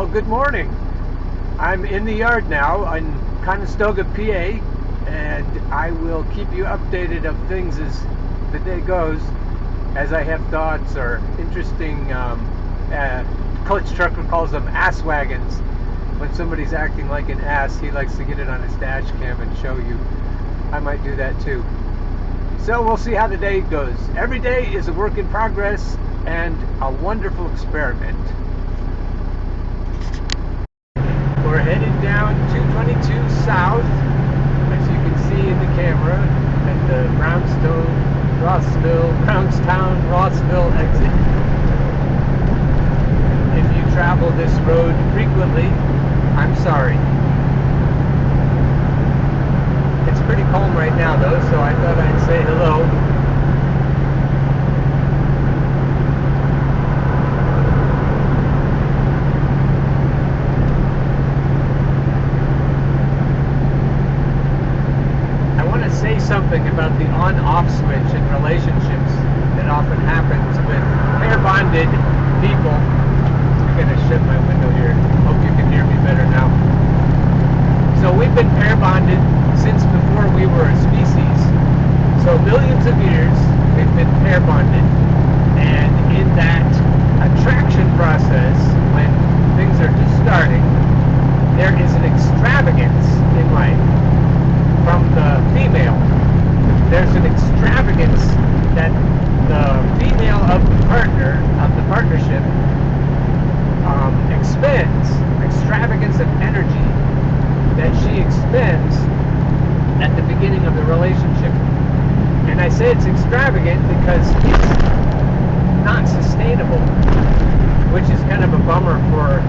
Well, good morning. I'm in the yard now in Conestoga, PA, and I will keep you updated of things as the day goes, as I have thoughts or interesting, Coach Trucker calls them ass wagons. When somebody's acting like an ass, he likes to get it on his dash cam and show you. I might do that too. So we'll see how the day goes. Every day is a work in progress and a wonderful experiment. We're headed down 222 south, as you can see in the camera, at the Brownstown-Rossville exit. If you travel this road frequently, I'm sorry. It's pretty calm right now though, so I thought I'd say hello. Say something about the on-off switch in relationships that often happens with pair-bonded people. I'm going to shut my window here. Hope you can hear me better now. So we've been pair-bonded since before we were a species. So millions of years we've been pair-bonded. And in that attraction process, when things are just starting, there is an extravagance in life. From the female, there's an extravagance that the female of the partner, of the partnership, expends, extravagance of energy that she expends at the beginning of the relationship. And I say it's extravagant because it's not sustainable, which is kind of a bummer for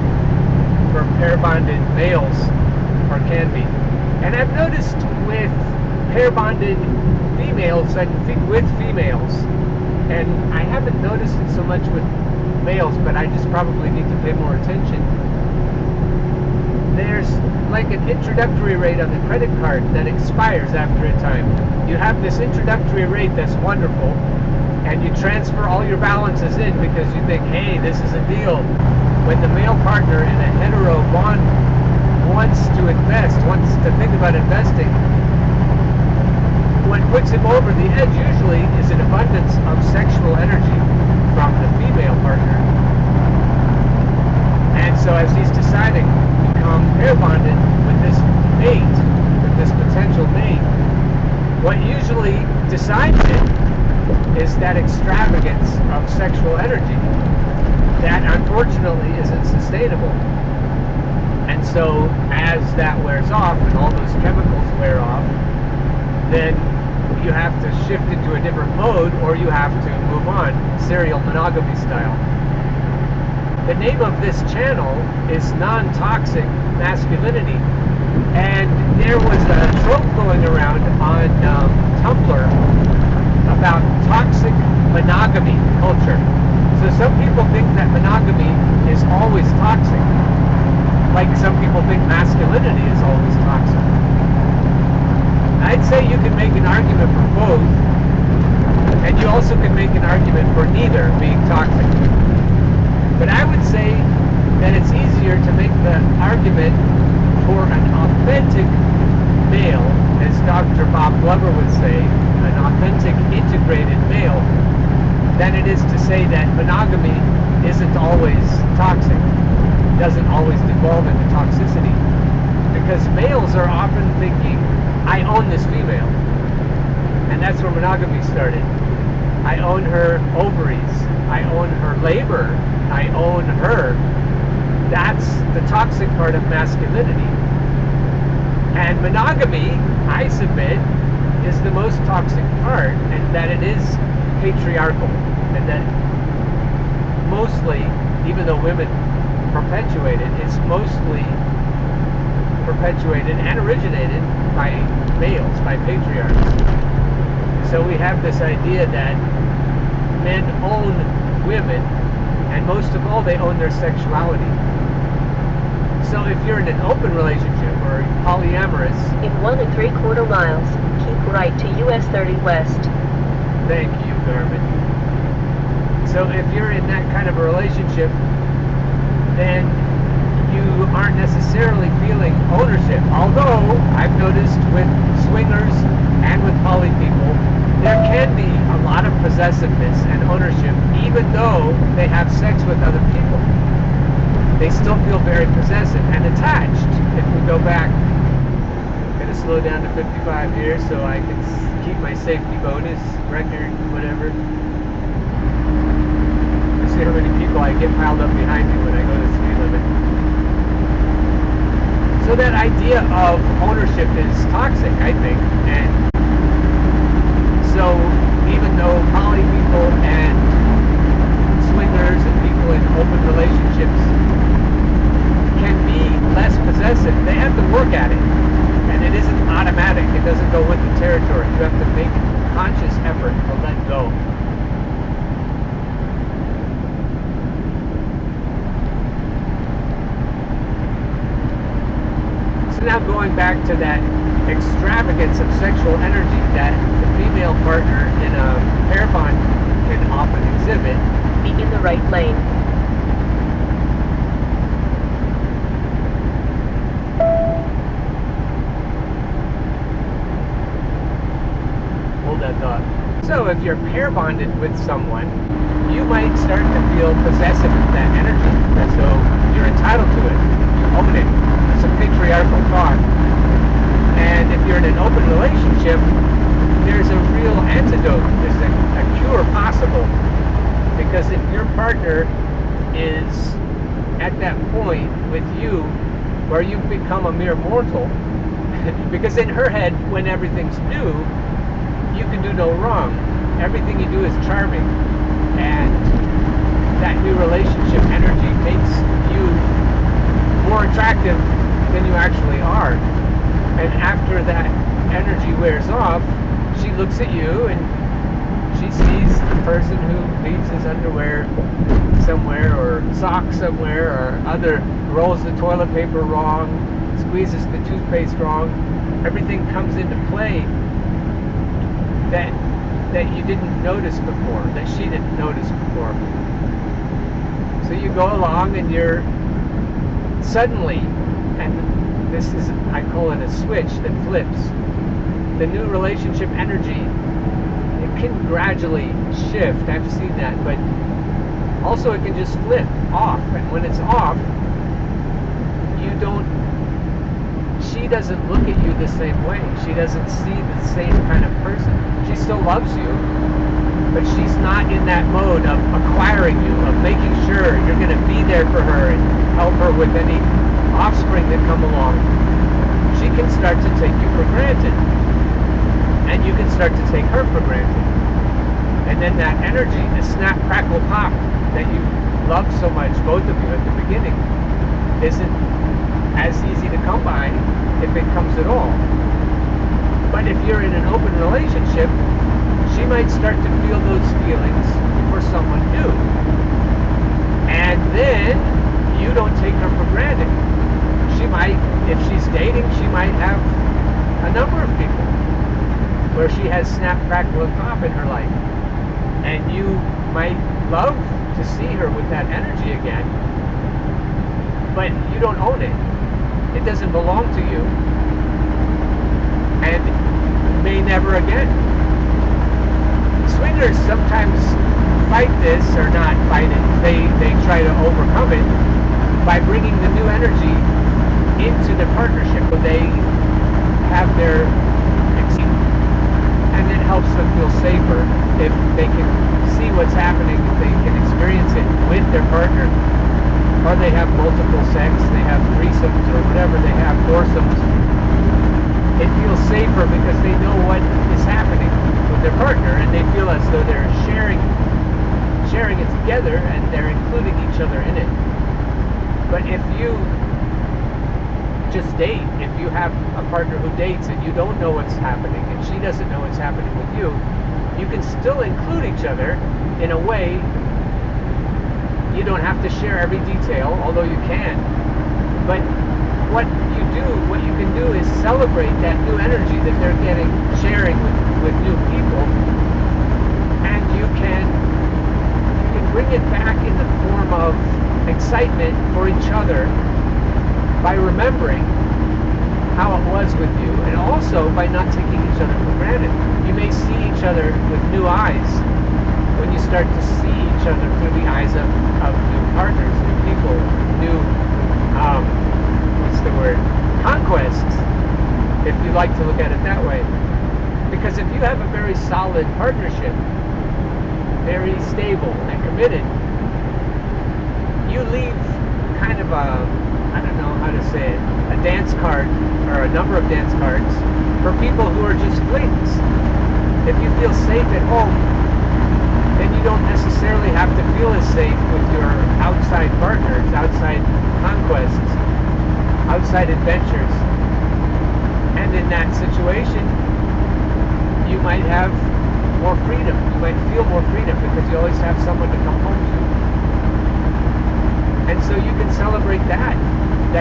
pair-bonded males, or can be. And I've noticed with pair-bonded females and with females, and I haven't noticed it so much with males, but I just probably need to pay more attention. There's like an introductory rate on the credit card that expires after a time. You have this introductory rate that's wonderful, and you transfer all your balances in because you think, hey, this is a deal. When the male partner in a hetero bond wants to invest, wants to think about investing, what puts him over the edge usually is an abundance of sexual energy from the female partner. And so as he's deciding to become pair bonded with this mate, with this potential mate, what usually decides it is that extravagance of sexual energy that unfortunately isn't sustainable. And so as that wears off and all those chemicals wear off, then you have to shift into a different mode, or you have to move on, serial monogamy style. The name of this channel is Nontoxic Masculinity, and there was a trope going around on Tumblr about toxic monogamy culture. So some people think that monogamy is always toxic. Like some people think masculinity is always toxic. I'd say you can make an argument for both, and you also can make an argument for neither being toxic. But I would say that it's easier to make the argument for an authentic male, as Dr. Bob Glover would say, an authentic integrated male, than it is to say that monogamy isn't always toxic. Doesn't always devolve into toxicity, because males are often thinking, I own this female, and that's where monogamy started. I own her ovaries, I own her labor, I own her. That's the toxic part of masculinity. And monogamy, I submit, is the most toxic part, and that it is patriarchal, and that mostly, even though women perpetuated, it's mostly perpetuated and originated by males, by patriarchs. So we have this idea that men own women, and most of all they own their sexuality. So if you're in an open relationship or polyamorous, in 1 3/4 miles, keep right to US 30 West. Thank you, Garmin. So if you're in that kind of a relationship, then you aren't necessarily feeling ownership. Although I've noticed with swingers and with poly people, there can be a lot of possessiveness and ownership, even though they have sex with other people. They still feel very possessive and attached. If we go back, I'm going to slow down to 55 here so I can keep my safety bonus record, whatever. See how many people I get piled up behind me when I go to the speed limit. So that idea of ownership is toxic, I think, and so even though poly people and swingers and people in open relationships can be less possessive, they have to work at it, and it isn't automatic. It doesn't go with the territory. You have to make conscious effort to let go. Now going back to that extravagance of sexual energy that the female partner in a pair bond can often exhibit. Be in the right lane. Hold that thought. So if you're pair bonded with someone, you might start to feel possessive of that energy, as though you're entitled to it. You own it. It's a patriarchal thought. And if you're in an open relationship, there's a real antidote. There's a cure possible. Because if your partner is at that point with you where you've become a mere mortal, because in her head, when everything's new, you can do no wrong. Everything you do is charming. And that new relationship energy makes you more attractive than you actually are. And after that energy wears off, she looks at you and she sees the person who leaves his underwear somewhere or socks somewhere or other, rolls the toilet paper wrong, squeezes the toothpaste wrong. Everything comes into play that you didn't notice before, that she didn't notice before. So you go along and you're suddenly, and this is, I call it a switch that flips, the new relationship energy, it can gradually shift. I've seen that, but also it can just flip off. And when it's off, she doesn't look at you the same way. She doesn't see the same kind of person. She still loves you, but she's not in that mode of acquiring you, of making sure you're going to be there for her and help her with any offspring that come along. She can start to take you for granted, and you can start to take her for granted. And then that energy, the snap, crackle, pop that you love so much, both of you at the beginning, isn't as easy to come by if it comes at all. But if you're in an open relationship, she might start to feel those feelings for someone new. And then you don't take her for granted. She might, if she's dating, she might have a number of people where she has snap, crackle, and pop in her life. And you might love to see her with that energy again, but you don't own it. It doesn't belong to you, and may never again. Swingers sometimes fight this, or not fight it, they try to overcome it by bringing the new energy into the partnership when they have their exceed, and it helps them feel safer if they can see what's happening, if they can experience it with their partner. Or they have multiple sex, they have threesomes or whatever, they have foursomes. It feels safer because they know what is happening with their partner, and they feel as though they're sharing it together and they're including each other in it. But if you just date, if you have a partner who dates and you don't know what's happening and she doesn't know what's happening with you, you can still include each other in a way. You don't have to share every detail, although you can. But what you can do is celebrate that new energy that they're getting, sharing with new people, and you can bring it back in the form of excitement for each other by remembering how it was with you, and also by not taking each other for granted. You may see each other with new eyes when you start to see each other through the eyes of new partners, new people, new, conquests, if you like to look at it that way. Because if you have a very solid partnership, very stable and committed, you leave kind of I don't know how to say it, a dance card, or a number of dance cards, for people who are just flings. If you feel safe at home, then you don't necessarily have to feel as safe with your outside partners, outside conquests, outside adventures. And in that situation, you might have more freedom. You might feel more freedom because you always have someone to come home to. And so you can celebrate that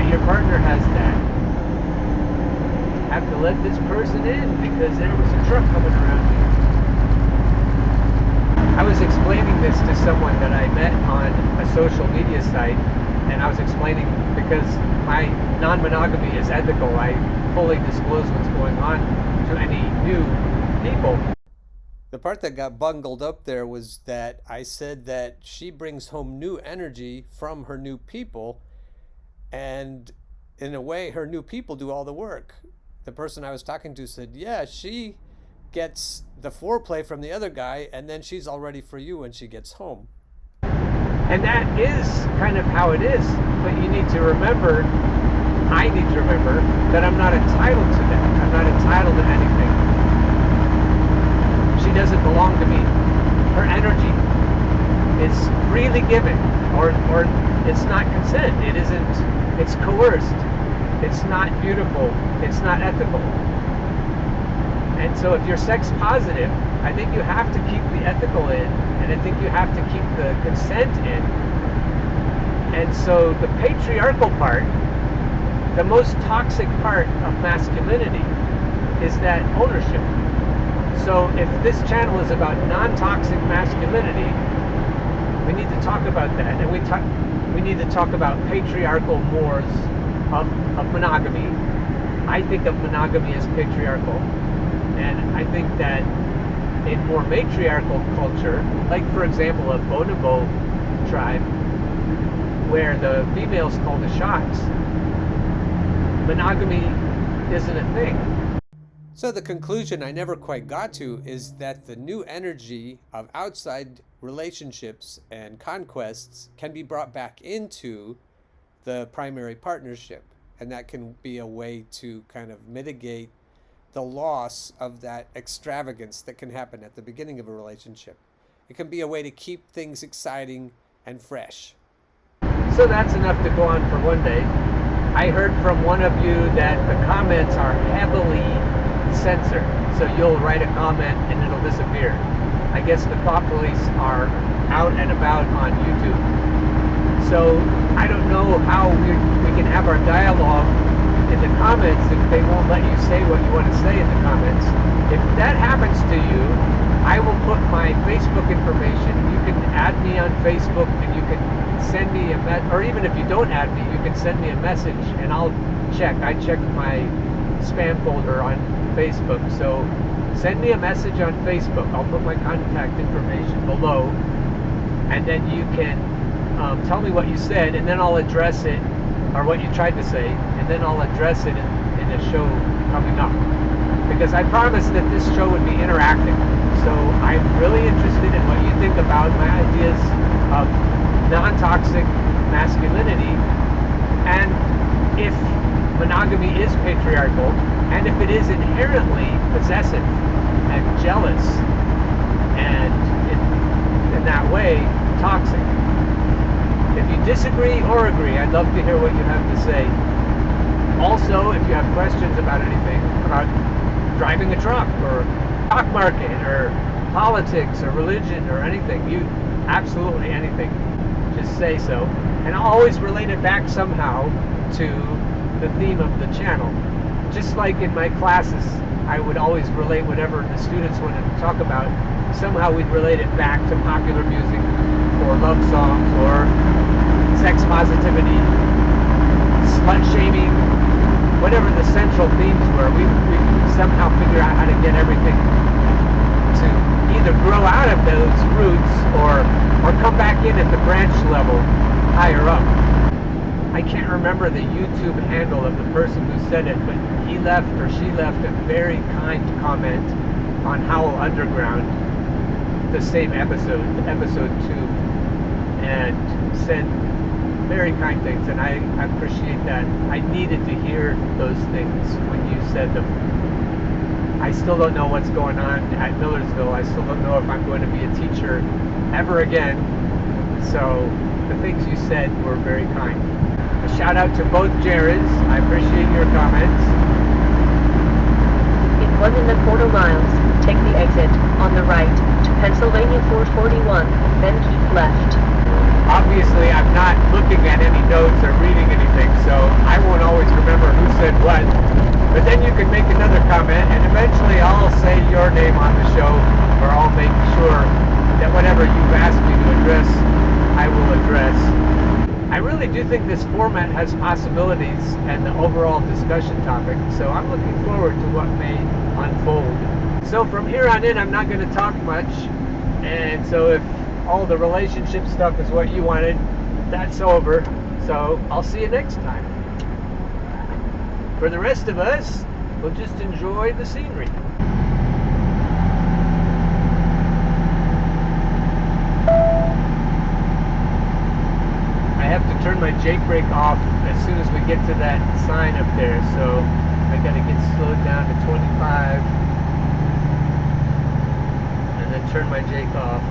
your partner has that. Have to let this person in because there was a truck coming around me. I was explaining this to someone that I met on a social media site, and I was explaining because my non-monogamy is ethical. I fully disclose what's going on to any new people. The part that got bungled up there was that I said that she brings home new energy from her new people, and in a way her new people do all the work. The person I was talking to said, yeah, she gets the foreplay from the other guy, and then she's all ready for you when she gets home. And that is kind of how it is, but you need to remember, I need to remember, that I'm not entitled to that. I'm not entitled to anything. She doesn't belong to me. Her energy is freely given, or it's not consent. It isn't, it's coerced. It's not beautiful. It's not ethical. And so if you're sex positive, I think you have to keep the ethical in, and I think you have to keep the consent in. And so the patriarchal part, the most toxic part of masculinity, is that ownership. So if this channel is about non-toxic masculinity, we need to talk about that, and we need to talk about patriarchal mores of monogamy. I think of monogamy as patriarchal, and I think that in more matriarchal culture, like for example a bonobo tribe, where the females call the shots, monogamy isn't a thing. So the conclusion I never quite got to is that the new energy of outside relationships and conquests can be brought back into the primary partnership, and that can be a way to kind of mitigate the loss of that extravagance that can happen at the beginning of a relationship. It can be a way to keep things exciting and fresh. So that's enough to go on for one day. I heard from one of you that the comments are heavily censored, so you'll write a comment and it'll disappear. I guess the thought police are out and about on YouTube. So I don't know how we can have our dialogue in the comments if they won't let you say what you want to say in the comments. If that happens to you, I will put my Facebook information. You can add me on Facebook, and you can send me or even if you don't add me, you can send me a message and I'll check. I check my spam folder on Facebook. So send me a message on Facebook. I'll put my contact information below, and then you can tell me what you said, and then I'll address it, or what you tried to say, and then I'll address it in a show coming up. Because I promised that this show would be interactive. So I'm really interested in what you think about my ideas of non-toxic masculinity, and if monogamy is patriarchal, and if it is inherently possessive and jealous, and in that way, toxic. If you disagree or agree, I'd love to hear what you have to say. Also, if you have questions about anything, about driving a truck, or stock market, or politics, or religion, or anything, absolutely anything, just say so. And I'll always relate it back somehow to the theme of the channel. Just like in my classes, I would always relate whatever the students wanted to talk about. Somehow we'd relate it back to popular music, or love songs, or sex positivity, slut shaming whatever the central themes were, we somehow figure out how to get everything to either grow out of those roots or come back in at the branch level higher up. I can't remember the YouTube handle of the person who said it, but he left or she left a very kind comment on Howl Underground, the same episode 2, and said very kind things, and I appreciate that. I needed to hear those things when you said them. I still don't know what's going on at Millersville. I still don't know if I'm going to be a teacher ever again. So the things you said were very kind. A shout out to both Jareds. I appreciate your comments. In 1.25 miles, take the exit on the right to Pennsylvania 441, then keep left. Obviously, I'm not looking at any notes or reading anything, so I won't always remember who said what. But then you can make another comment, and eventually I'll say your name on the show, or I'll make sure that whatever you've asked me to address, I will address. I really do think this format has possibilities and the overall discussion topic, so I'm looking forward to what may unfold. So from here on in, I'm not going to talk much, and so if all the relationship stuff is what you wanted, that's over. So I'll see you next time. For the rest of us, we'll just enjoy the scenery. I have to turn my Jake brake off as soon as we get to that sign up there, so I gotta get slowed down to 25 and then turn my Jake off.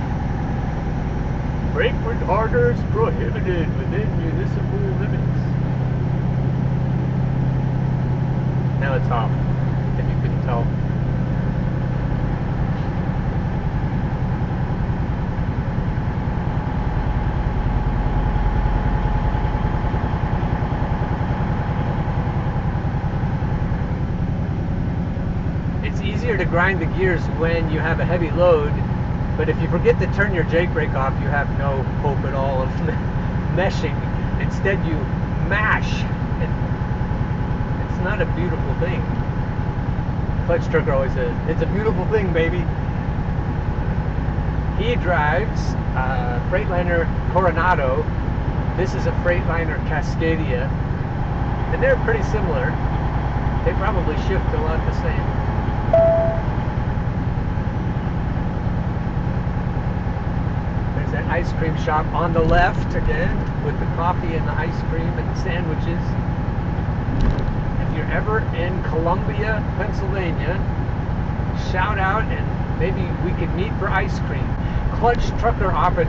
Brake retarders prohibited within municipal limits. Now it's off, if you couldn't tell. It's easier to grind the gears when you have a heavy load, but if you forget to turn your Jake brake off, you have no hope at all of meshing. Instead, you mash. It's not a beautiful thing. Clutch trucker always says, it's a beautiful thing, baby. He drives a Freightliner Coronado. This is a Freightliner Cascadia. And they're pretty similar. They probably shift a lot the same. There's that ice cream shop on the left again, with the coffee and the ice cream and the sandwiches. If you're ever in Columbia, Pennsylvania, shout out and maybe we could meet for ice cream. Clutch Trucker often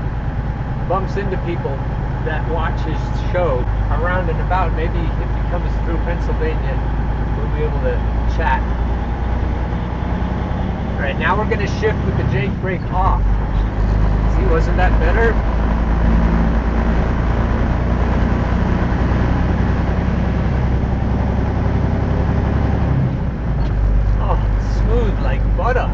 bumps into people that watch his show around and about. Maybe if he comes through Pennsylvania, we'll be able to chat. Alright, now we're going to shift with the Jake brake off. See, wasn't that better? Smooth like butter.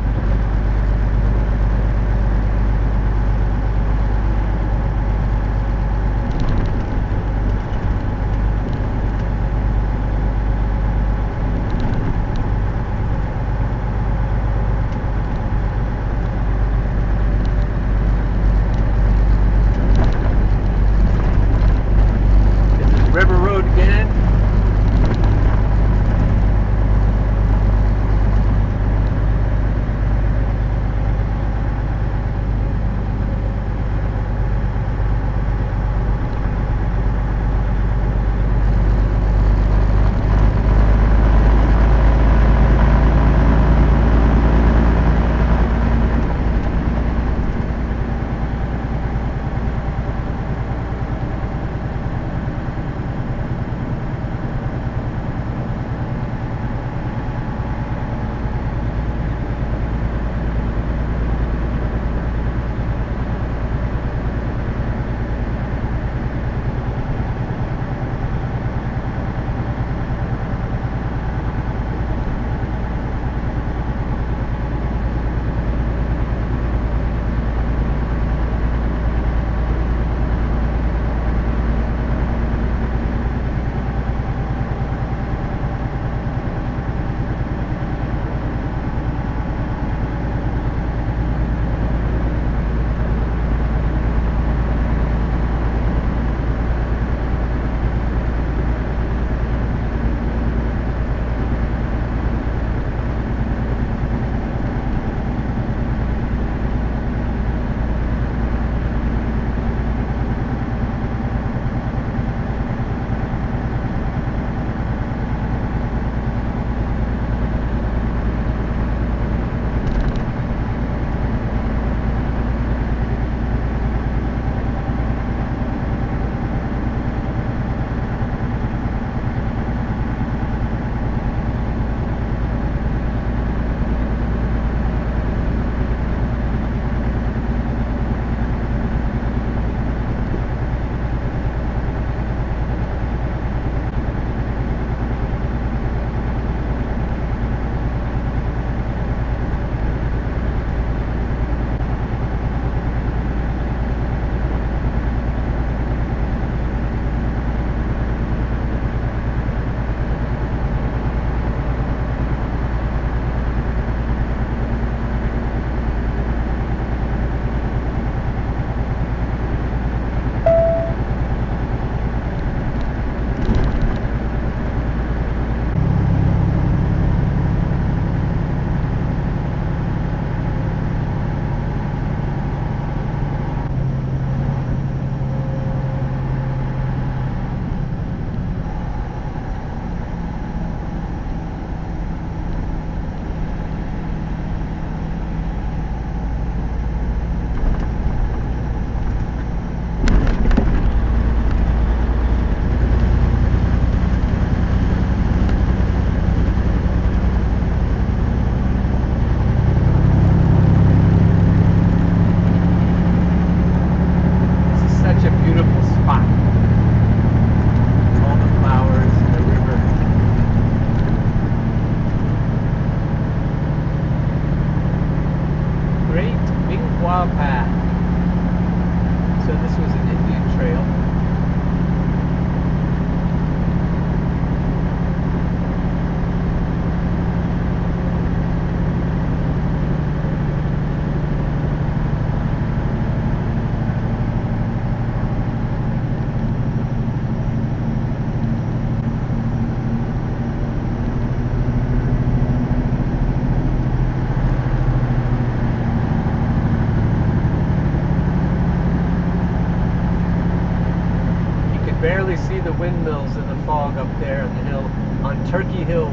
can barely see the windmills in the fog up there on the hill, on Turkey Hill.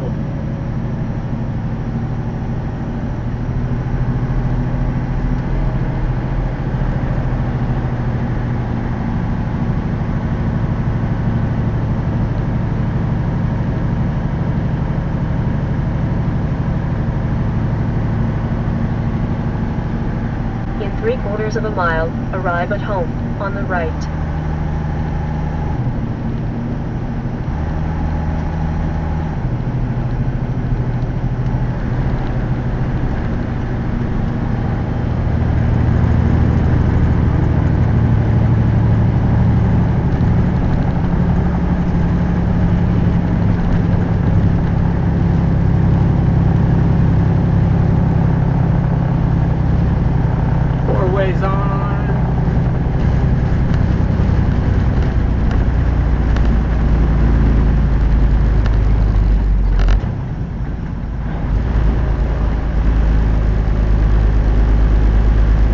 In 3/4 of a mile, arrive at home, on the right. Four-ways on.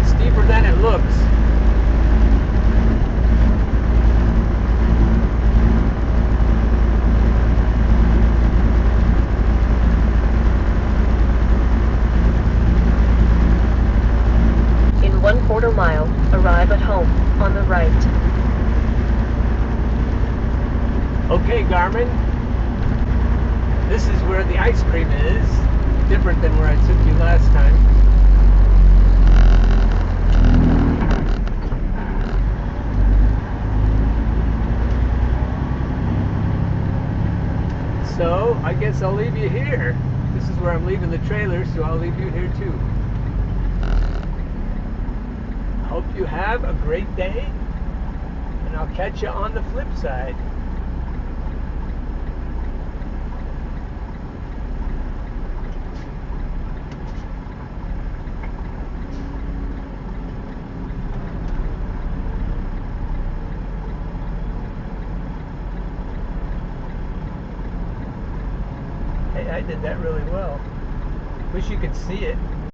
Steeper than it looks. In 1/4 mile, arrive at home, on the right. Okay, Garmin. This is where the ice cream is. Different than where I took you last time. So, I guess I'll leave you here. This is where I'm leaving the trailer, so I'll leave you here too. Hope you have a great day, and I'll catch you on the flip side. Hey, I did that really well. Wish you could see it.